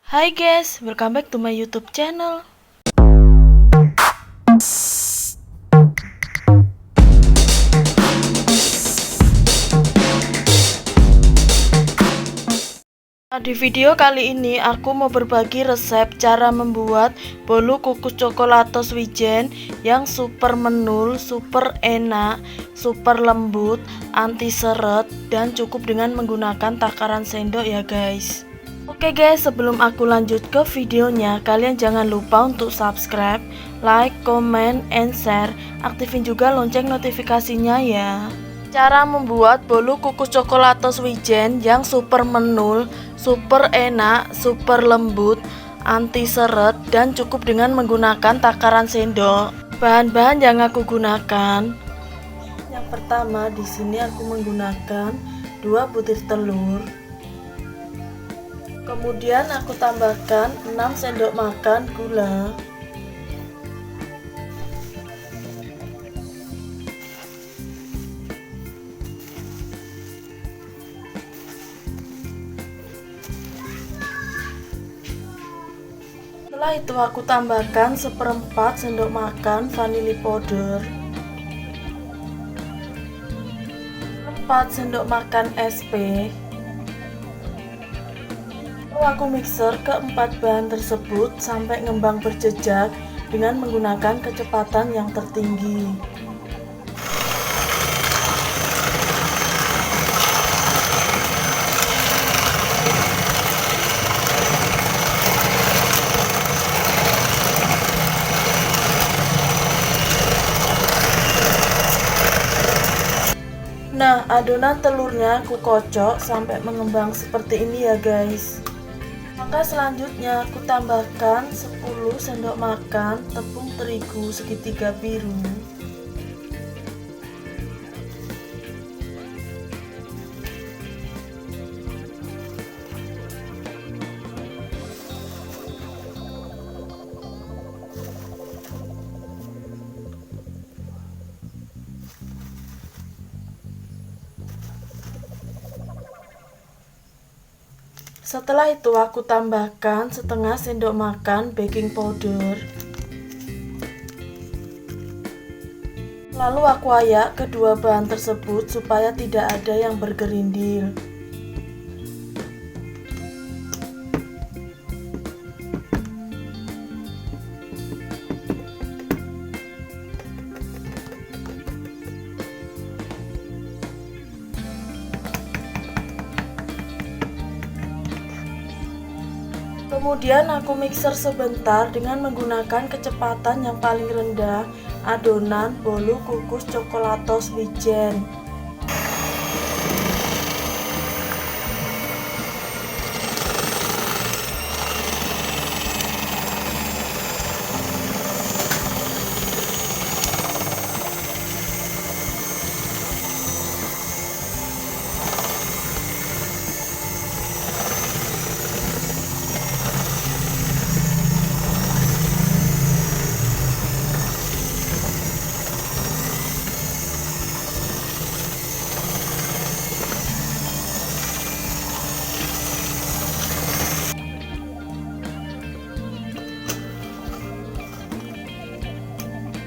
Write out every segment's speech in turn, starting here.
Hai guys, welcome back to my YouTube channel. Nah, di video kali ini aku mau berbagi resep cara membuat bolu kukus coklatos wijen yang super menul, super enak, super lembut, anti seret, dan cukup dengan menggunakan takaran sendok ya guys. Oke guys, sebelum aku lanjut ke videonya, kalian jangan lupa untuk subscribe, like, comment, and share. Aktifin juga lonceng notifikasinya ya. Cara membuat bolu kukus coklatos wijen yang super menul, super enak, super lembut, anti seret, dan cukup dengan menggunakan takaran sendok. Bahan-bahan yang aku gunakan. Yang pertama, di sini aku menggunakan 2 butir telur. Kemudian aku tambahkan 6 sendok makan gula. Setelah itu aku tambahkan 1/4 sendok makan vanili powder, 4 sendok makan SP. Lalu aku mixer keempat bahan tersebut sampai ngembang berjejak dengan menggunakan kecepatan yang tertinggi. Nah, adonan telurnya aku kocok sampai mengembang seperti ini ya guys. Maka selanjutnya aku tambahkan 10 sendok makan tepung terigu segitiga biru. Setelah itu aku tambahkan setengah sendok makan baking powder. Lalu aku ayak kedua bahan tersebut supaya tidak ada yang bergerindil. Kemudian aku mixer sebentar dengan menggunakan kecepatan yang paling rendah adonan bolu kukus coklatos wijen.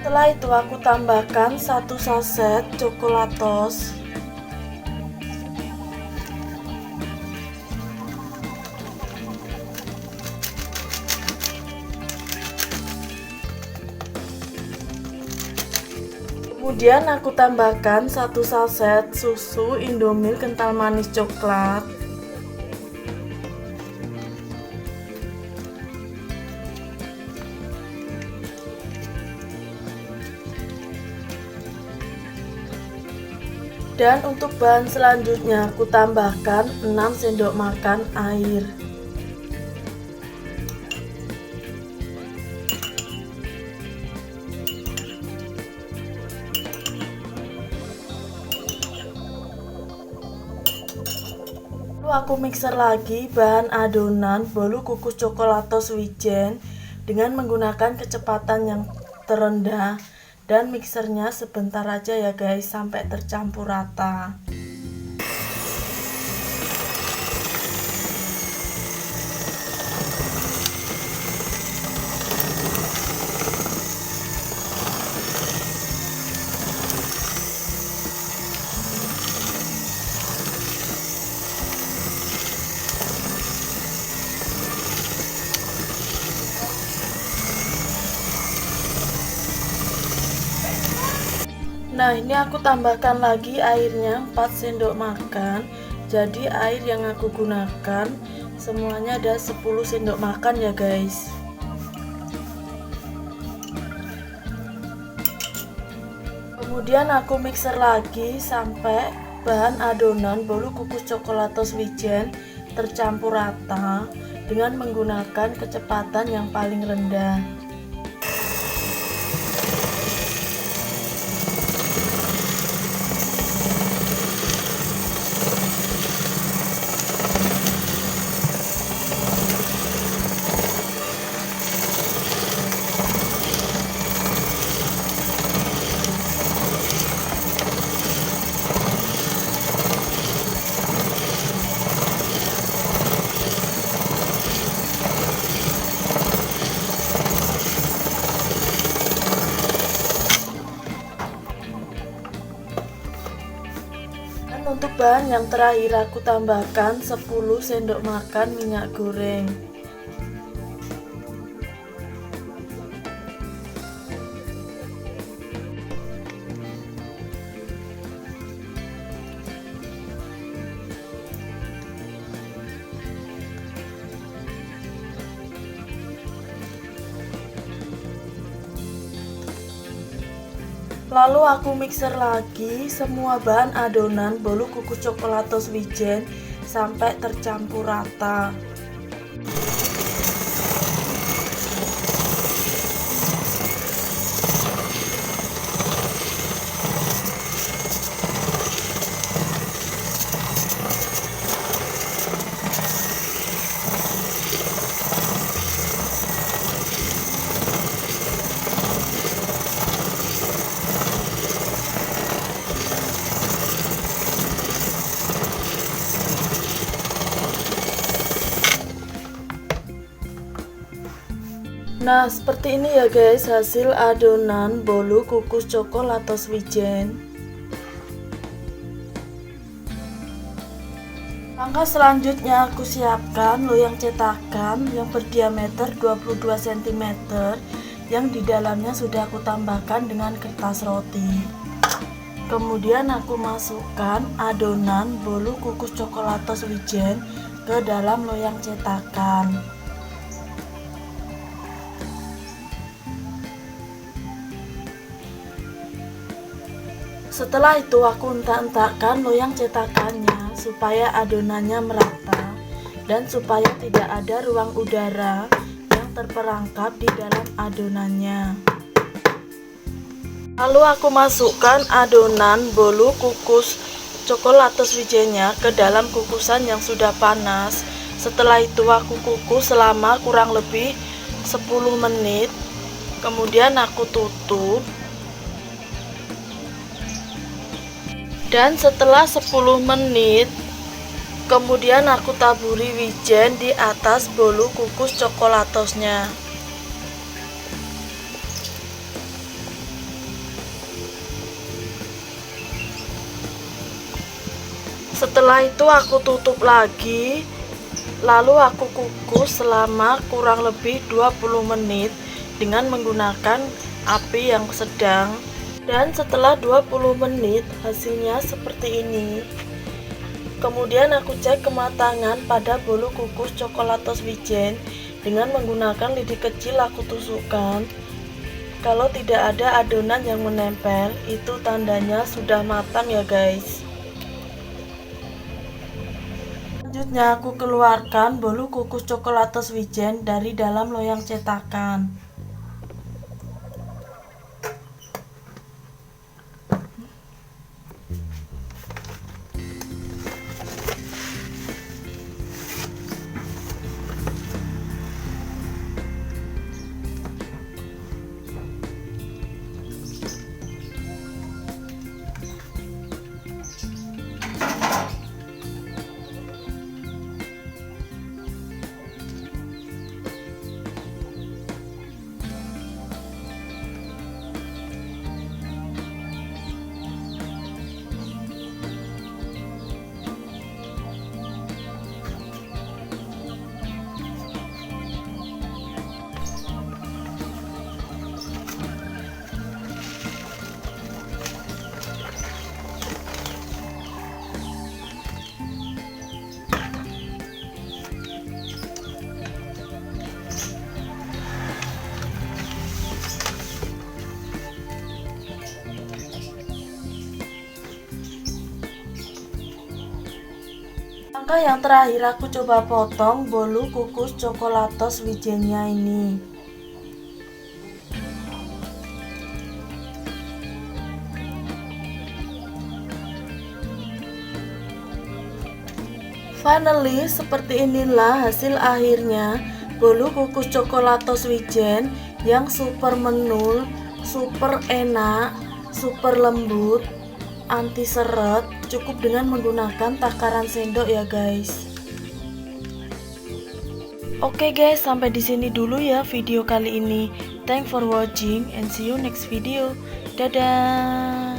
Setelah itu aku tambahkan 1 saset coklatos. Kemudian aku tambahkan 1 saset susu Indomil kental manis coklat. Dan untuk bahan selanjutnya aku tambahkan 6 sendok makan air. Lalu aku mixer lagi bahan adonan bolu kukus coklatos wijen dengan menggunakan kecepatan yang terendah. Dan mixernya sebentar aja ya guys sampai tercampur rata. Nah, ini aku tambahkan lagi airnya 4 sendok makan. Jadi air yang aku gunakan semuanya ada 10 sendok makan ya guys. Kemudian aku mixer lagi sampai bahan adonan bolu kukus coklatos wijen tercampur rata dengan menggunakan kecepatan yang paling rendah. Untuk bahan yang terakhir aku tambahkan 10 sendok makan minyak goreng. Lalu aku mixer lagi semua bahan adonan bolu kukus coklatos wijen sampai tercampur rata. Nah, seperti ini ya guys hasil adonan bolu kukus coklatos wijen. Langkah selanjutnya aku siapkan loyang cetakan yang berdiameter 22 cm yang di dalamnya sudah aku tambahkan dengan kertas roti. Kemudian aku masukkan adonan bolu kukus coklatos wijen ke dalam loyang cetakan. Setelah itu aku entak-entakkan loyang cetakannya supaya adonannya merata dan supaya tidak ada ruang udara yang terperangkap di dalam adonannya. Lalu aku masukkan adonan bolu kukus coklatos wijennya ke dalam kukusan yang sudah panas. Setelah itu aku kukus selama kurang lebih 10 menit. Kemudian aku tutup. Dan setelah 10 menit kemudian aku taburi wijen di atas bolu kukus coklatosnya. Setelah itu aku tutup lagi. Lalu aku kukus selama kurang lebih 20 menit dengan menggunakan api yang sedang. Dan setelah 20 menit hasilnya seperti ini. Kemudian aku cek kematangan pada bolu kukus coklatos wijen dengan menggunakan lidi kecil aku tusukkan. Kalau tidak ada adonan yang menempel, itu tandanya sudah matang ya guys. Selanjutnya aku keluarkan bolu kukus coklatos wijen dari dalam loyang cetakan. Yang terakhir aku coba potong bolu kukus coklatos wijennya ini. Finally, seperti inilah hasil akhirnya bolu kukus coklatos wijen yang super menul, super enak, super lembut, anti seret. Cukup dengan menggunakan takaran sendok ya guys. Oke guys, sampai di sini dulu ya video kali ini. Thanks for watching and see you next video. Dadah.